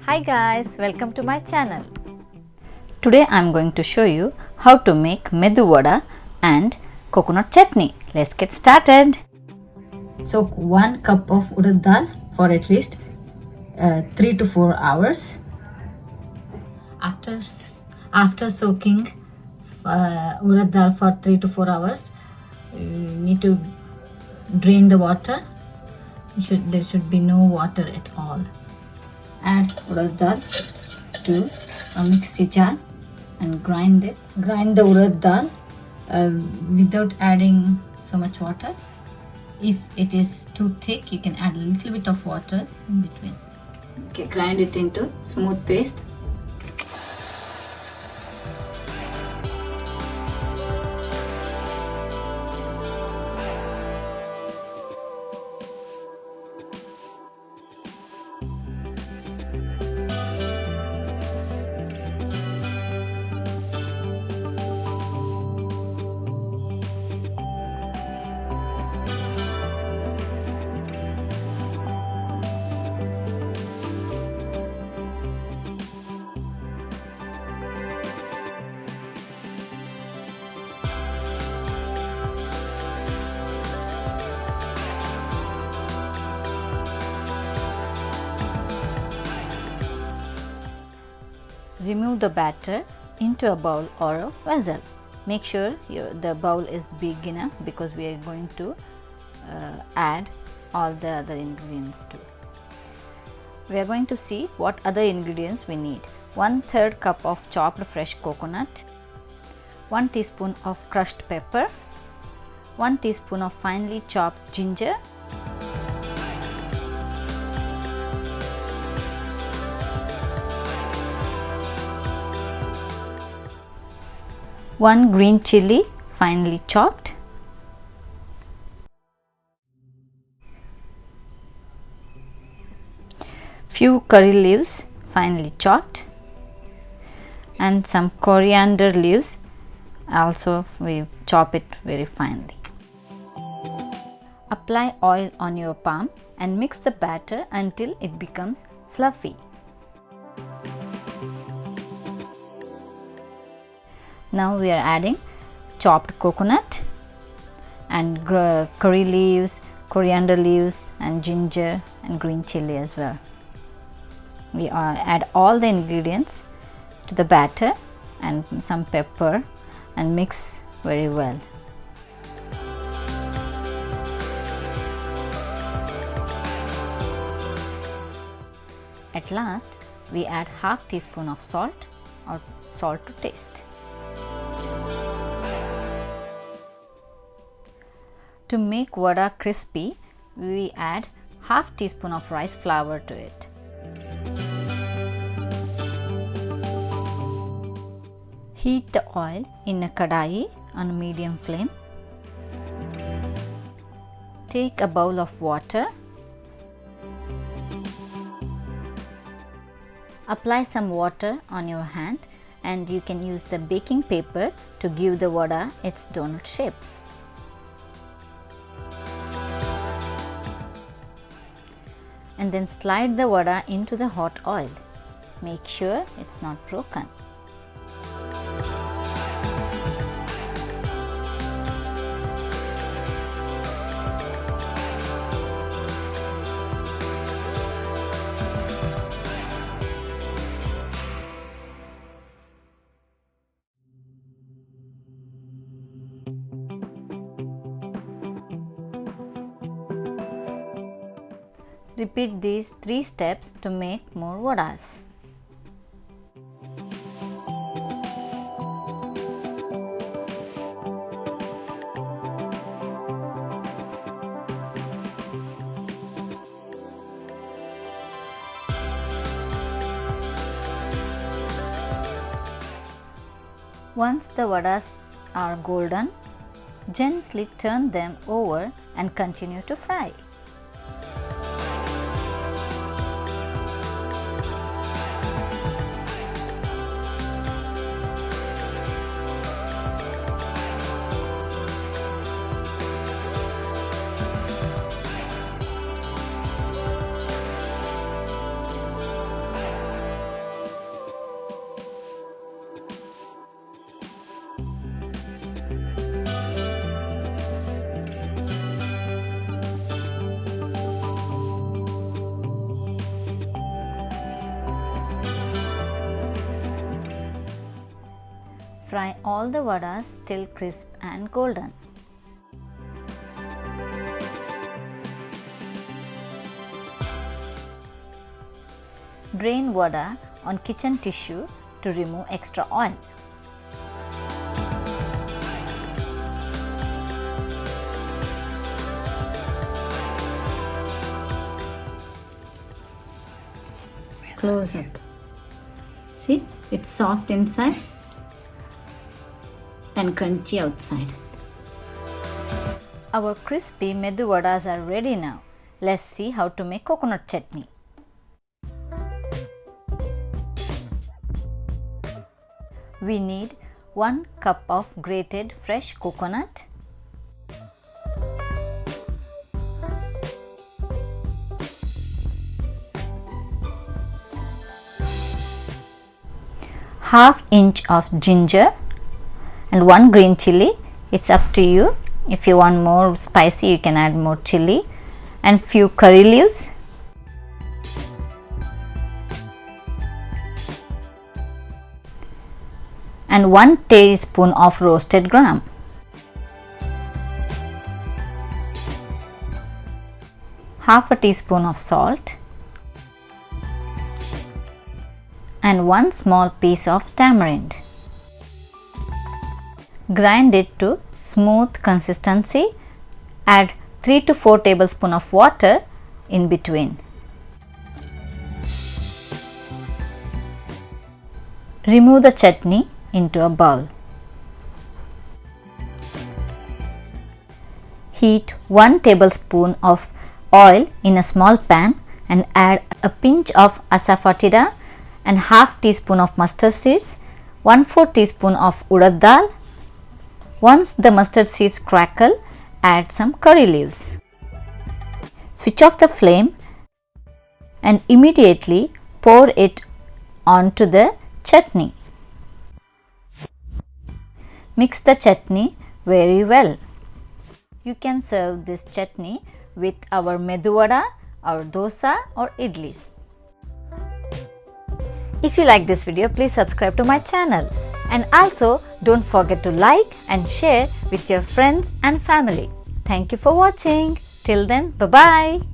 Hi guys, welcome to my channel. Today I am going to show you how to make Medu Vada and coconut chutney. Let's get started. Soak 1 cup of urad dal for at least 3 to 4 hours. After soaking urad dal for 3 to 4 hours, you need to drain the water. There should be no water at all. Add urad dal to a mixie jar and grind it. Grind the urad dal without adding so much water. If it is too thick, you can add a little bit of water in between. Okay, grind it into smooth paste. Remove the batter into a bowl or a vessel. Make sure the bowl is big enough because we are going to add all the other ingredients too. We are going to see what other ingredients we need. 1/3 cup of chopped fresh coconut, 1 teaspoon of crushed pepper, 1 teaspoon of finely chopped ginger, 1 green chilli finely chopped, few curry leaves finely chopped, and some coriander leaves also we chop it very finely. Apply oil on your palm and mix the batter until it becomes fluffy. Now we are adding chopped coconut and curry leaves, coriander leaves and ginger and green chilli as well. We add all the ingredients to the batter and some pepper and mix very well. At last, we add half teaspoon of salt or salt to taste. To make vada crispy, we add half teaspoon of rice flour to it. Heat the oil in a kadai on a medium flame. Take a bowl of water. Apply some water on your hand and you can use the baking paper to give the vada its donut shape. And then slide the vada into the hot oil. Make sure it's not broken. Repeat these 3 steps to make more vadas. Once the vadas are golden, gently turn them over and continue to fry. Fry all the vadas till crisp and golden. Drain vada on kitchen tissue to remove extra oil. Close up. See, it's soft inside and crunchy outside. Our crispy Medu vadas are ready now. Let's see how to make coconut chutney. We need 1 cup of grated fresh coconut, ½ inch of ginger and 1 green chili. It's up to you. If you want more spicy, you can add more chili, and few curry leaves. And 1 teaspoon of roasted gram. Half a teaspoon of salt and 1 small piece of tamarind. Grind it to smooth consistency. Add 3 to 4 tablespoons of water in between. Remove the chutney into a bowl. Heat 1 tablespoon of oil in a small pan and add a pinch of asafoetida and ½ teaspoon of mustard seeds, 1/4 teaspoon of urad dal. Once the mustard seeds crackle, add some curry leaves. Switch off the flame and immediately pour it onto the chutney. Mix the chutney very well. You can serve this chutney with our Medu vada, or dosa, or idlis. If you like this video, please subscribe to my channel, and also don't forget to like and share with your friends and family. Thank you for watching. Till then, bye bye.